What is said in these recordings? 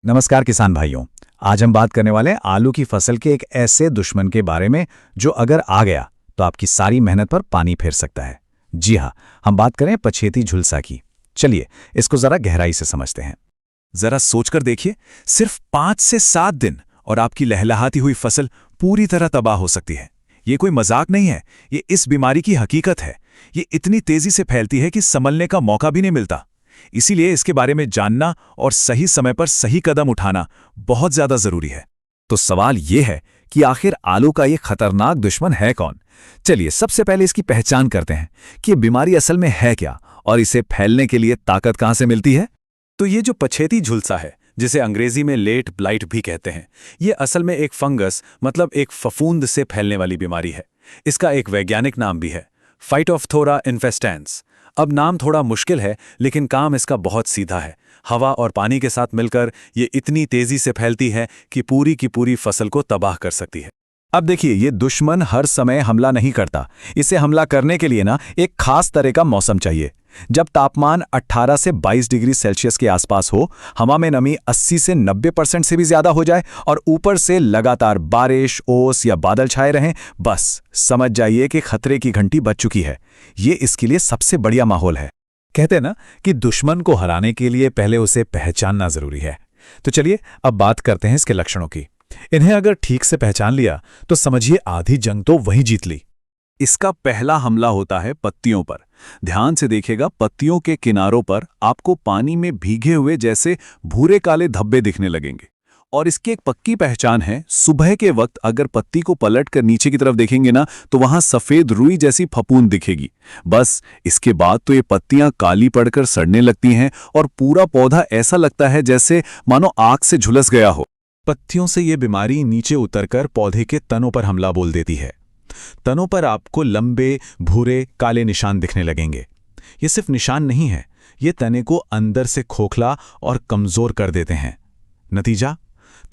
नमस्कार किसान भाइयों। आज हम बात करने वाले हैं आलू की फसल के एक ऐसे दुश्मन के बारे में जो अगर आ गया तो आपकी सारी मेहनत पर पानी फेर सकता है। जी हाँ, हम बात करें पछेती झुलसा की। चलिए इसको जरा गहराई से समझते हैं। जरा सोचकर देखिए, सिर्फ 5 से 7 दिन और आपकी लहलहाती हुई फसल पूरी तरह तबाह हो सकती है। ये कोई मजाक नहीं है, ये इस बीमारी की हकीकत है। ये इतनी तेजी से फैलती है कि संभलने का मौका भी नहीं मिलता। इसीलिए इसके बारे में जानना और सही समय पर सही कदम उठाना बहुत ज्यादा जरूरी है। तो सवाल ये है कि आखिर आलू का ये खतरनाक दुश्मन है कौन? चलिए सबसे पहले इसकी पहचान करते हैं कि ये बीमारी असल में है क्या और इसे फैलने के लिए ताकत कहां से मिलती है। तो ये जो पछेती झुलसा है, जिसे अंग्रेजी में लेट ब्लाइट भी कहते हैं, ये असल में एक फंगस मतलब एक फफूंद से फैलने वाली बीमारी है। इसका एक वैज्ञानिक नाम भी है, फाइटोफ्थोरा इन्फेस्टेंस। अब नाम थोड़ा मुश्किल है, लेकिन काम इसका बहुत सीधा है। हवा और पानी के साथ मिलकर ये इतनी तेजी से फैलती है कि पूरी की पूरी फसल को तबाह कर सकती है। अब देखिए, ये दुश्मन हर समय हमला नहीं करता। इसे हमला करने के लिए ना एक खास तरह का मौसम चाहिए। जब तापमान 18 से 22 डिग्री सेल्सियस के आसपास हो, हवा में नमी 80 से 90% से भी ज्यादा हो जाए और ऊपर से लगातार बारिश, ओस या बादल छाए रहें, बस समझ जाइए कि खतरे की घंटी बज चुकी है। ये इसके लिए सबसे बढ़िया माहौल है। कहते हैं ना कि दुश्मन को हराने के लिए पहले उसे पहचानना जरूरी है। तो चलिए अब बात करते हैं इसके लक्षणों की। इन्हें अगर ठीक से पहचान लिया तो समझिए आधी जंग तो वहीं जीत ली। इसका पहला हमला होता है पत्तियों पर। ध्यान से देखिएगा, पत्तियों के किनारों पर आपको पानी में भीगे हुए जैसे भूरे काले धब्बे दिखने लगेंगे। और इसकी एक पक्की पहचान है, सुबह के वक्त अगर पत्ती को पलट कर नीचे की तरफ देखेंगे ना, तो वहां सफेद रुई जैसी फफूंद दिखेगी। बस इसके बाद तो ये पत्तियां काली पड़कर सड़ने लगती हैं और पूरा पौधा ऐसा लगता है जैसे मानो आग से झुलस गया हो। पत्तियों से ये बीमारी नीचे उतरकर पौधे के तनों पर हमला बोल देती है। तनों पर आपको लंबे भूरे काले निशान दिखने लगेंगे। ये सिर्फ निशान नहीं है, ये तने को अंदर से खोखला और कमजोर कर देते हैं। नतीजा,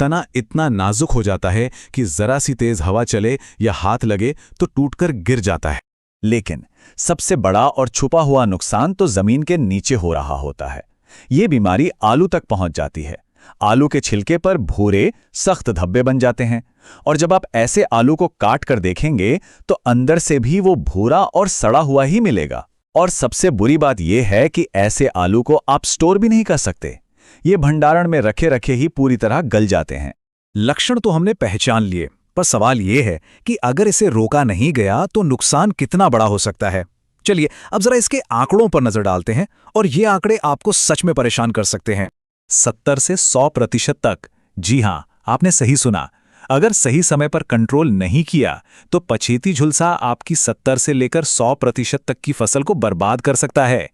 तना इतना नाजुक हो जाता है कि जरा सी तेज हवा चले या हाथ लगे तो टूटकर गिर जाता है। लेकिन सबसे बड़ा और छुपा हुआ नुकसान तो जमीन के नीचे हो रहा होता है। ये बीमारी आलू तक पहुंच जाती है। आलू के छिलके पर भूरे सख्त धब्बे बन जाते हैं और जब आप ऐसे आलू को काट कर देखेंगे तो अंदर से भी वो भूरा और सड़ा हुआ ही मिलेगा। और सबसे बुरी बात यह है कि ऐसे आलू को आप स्टोर भी नहीं कर सकते। ये भंडारण में रखे रखे ही पूरी तरह गल जाते हैं। लक्षण तो हमने पहचान लिए, पर सवाल यह है कि अगर इसे रोका नहीं गया तो नुकसान कितना बड़ा हो सकता है। चलिए अब जरा इसके आंकड़ों पर नजर डालते हैं और ये आंकड़े आपको सच में परेशान कर सकते हैं। 70 से 100% तक। जी हां, आपने सही सुना। अगर सही समय पर कंट्रोल नहीं किया तो पछेती झुलसा आपकी 70 से लेकर 100% तक की फसल को बर्बाद कर सकता है।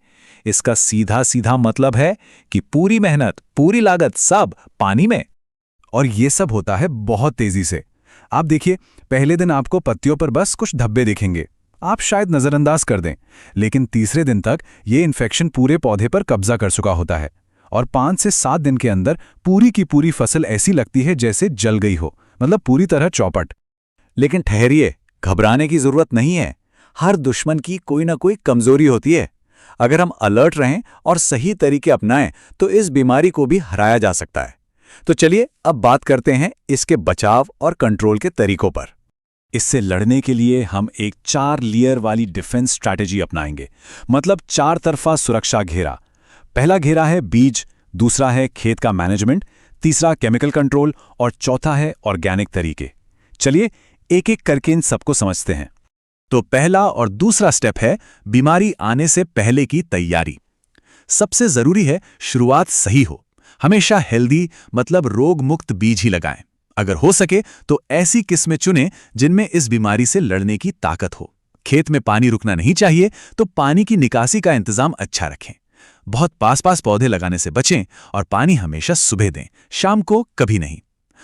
इसका सीधा सीधा मतलब है कि पूरी मेहनत, पूरी लागत सब पानी में। और ये सब होता है बहुत तेजी से। आप देखिए, पहले दिन आपको पत्तियों पर बस कुछ धब्बे दिखेंगे, आप शायद नजरअंदाज कर दें, लेकिन तीसरे दिन तक ये इन्फेक्शन पूरे पौधे पर कब्जा कर चुका होता है और 5 से 7 दिन के अंदर पूरी की पूरी फसल ऐसी लगती है जैसे जल गई हो, मतलब पूरी तरह चौपट। लेकिन ठहरिए, घबराने की जरूरत नहीं है। हर दुश्मन की कोई ना कोई कमजोरी होती है। अगर हम अलर्ट रहें और सही तरीके अपनाएं तो इस बीमारी को भी हराया जा सकता है। तो चलिए अब बात करते हैं इसके बचाव और कंट्रोल के तरीकों पर। इससे लड़ने के लिए हम एक 4 लेयर वाली डिफेंस स्ट्रैटेजी अपनाएंगे, मतलब 4 तरफा सुरक्षा घेरा। पहला घेरा है बीज, दूसरा है खेत का मैनेजमेंट, तीसरा केमिकल कंट्रोल और चौथा है ऑर्गेनिक तरीके। चलिए एक एक करके इन सबको समझते हैं। तो पहला और दूसरा स्टेप है बीमारी आने से पहले की तैयारी। सबसे जरूरी है शुरुआत सही हो। हमेशा हेल्दी मतलब रोग मुक्त बीज ही लगाएं। अगर हो सके तो ऐसी किस्में चुनें जिनमें इस बीमारी से लड़ने की ताकत हो। खेत में पानी रुकना नहीं चाहिए तो पानी की निकासी का इंतजाम अच्छा रखें। बहुत पास पास पौधे लगाने से बचें और पानी हमेशा सुबह दें, शाम को कभी नहीं।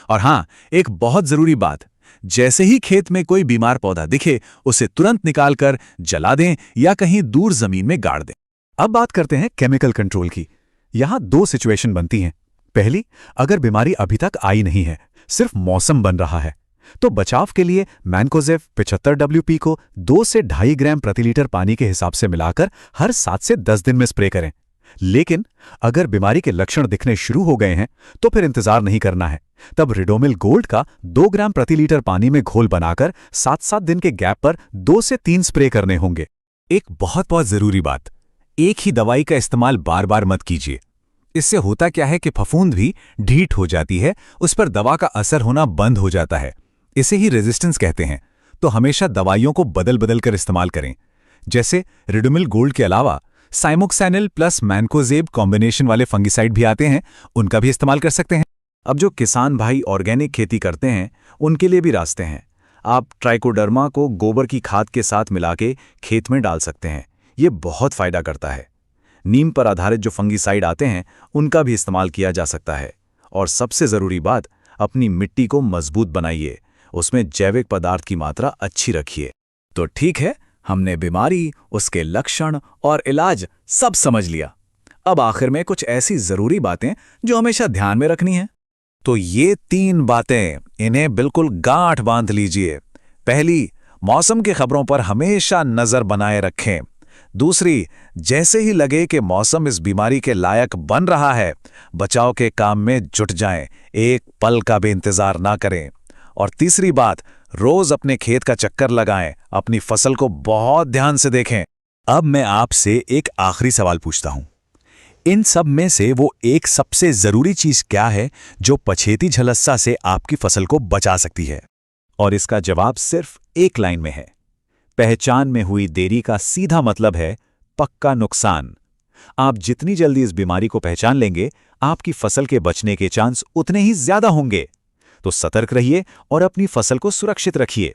और हां, एक बहुत जरूरी बात, जैसे ही खेत में कोई बीमार पौधा दिखे उसे तुरंत निकालकर जला दें या कहीं दूर जमीन में गाड़ दें। अब बात करते हैं केमिकल कंट्रोल की। यहां 2 सिचुएशन बनती हैं। पहली, अगर बीमारी अभी तक आई नहीं है, सिर्फ मौसम बन रहा है, तो बचाव के लिए मैनकोजेब 75 WP को 2 से 2.5 ग्राम प्रति लीटर पानी के हिसाब से मिलाकर हर 7 से 10 दिन में स्प्रे करें। लेकिन अगर बीमारी के लक्षण दिखने शुरू हो गए हैं तो फिर इंतजार नहीं करना है। तब रिडोमिल गोल्ड का 2 ग्राम प्रति लीटर पानी में घोल बनाकर 7-7 दिन के गैप पर 2 से 3 स्प्रे करने होंगे। एक बहुत बहुत जरूरी बात, एक ही दवाई का इस्तेमाल बार बार मत कीजिए। इससे होता क्या है कि फफूंद भी ढीठ हो जाती है, उस पर दवा का असर होना बंद हो जाता है। इसे ही रेजिस्टेंस कहते हैं। तो हमेशा दवाइयों को बदल बदल कर इस्तेमाल करें। जैसे रिडोमिल गोल्ड के अलावा साइमोक्सेनिल प्लस मैनकोजेब कॉम्बिनेशन वाले फंगिसाइड भी आते हैं, उनका भी इस्तेमाल कर सकते हैं। अब जो किसान भाई ऑर्गेनिक खेती करते हैं उनके लिए भी रास्ते हैं। आप ट्राइकोडर्मा को गोबर की खाद के साथ मिला के खेत में डाल सकते हैं। ये बहुत फायदा करता है। नीम पर आधारित जो फंगिसाइड आते हैं उनका भी इस्तेमाल किया जा सकता है। और सबसे ज़रूरी बात, अपनी मिट्टी को मजबूत बनाइए, उसमें जैविक पदार्थ की मात्रा अच्छी रखिए। तो ठीक है, हमने बीमारी, उसके लक्षण और इलाज सब समझ लिया। अब आखिर में कुछ ऐसी जरूरी बातें जो हमेशा ध्यान में रखनी है। तो ये 3 बातें, इन्हें बिल्कुल गांठ बांध लीजिए। पहली, मौसम की खबरों पर हमेशा नजर बनाए रखें। दूसरी, जैसे ही लगे कि मौसम इस बीमारी के लायक बन रहा है, बचाव के काम में जुट जाएं, एक पल का भी इंतजार ना करें। और तीसरी बात, रोज अपने खेत का चक्कर लगाएं, अपनी फसल को बहुत ध्यान से देखें। अब मैं आपसे एक आखिरी सवाल पूछता हूं, इन सब में से वो एक सबसे जरूरी चीज क्या है जो पछेती झलस्सा से आपकी फसल को बचा सकती है? और इसका जवाब सिर्फ एक लाइन में है। पहचान में हुई देरी का सीधा मतलब है पक्का नुकसान। आप जितनी जल्दी इस बीमारी को पहचान लेंगे, आपकी फसल के बचने के चांस उतने ही ज्यादा होंगे। तो सतर्क रहिए और अपनी फसल को सुरक्षित रखिए।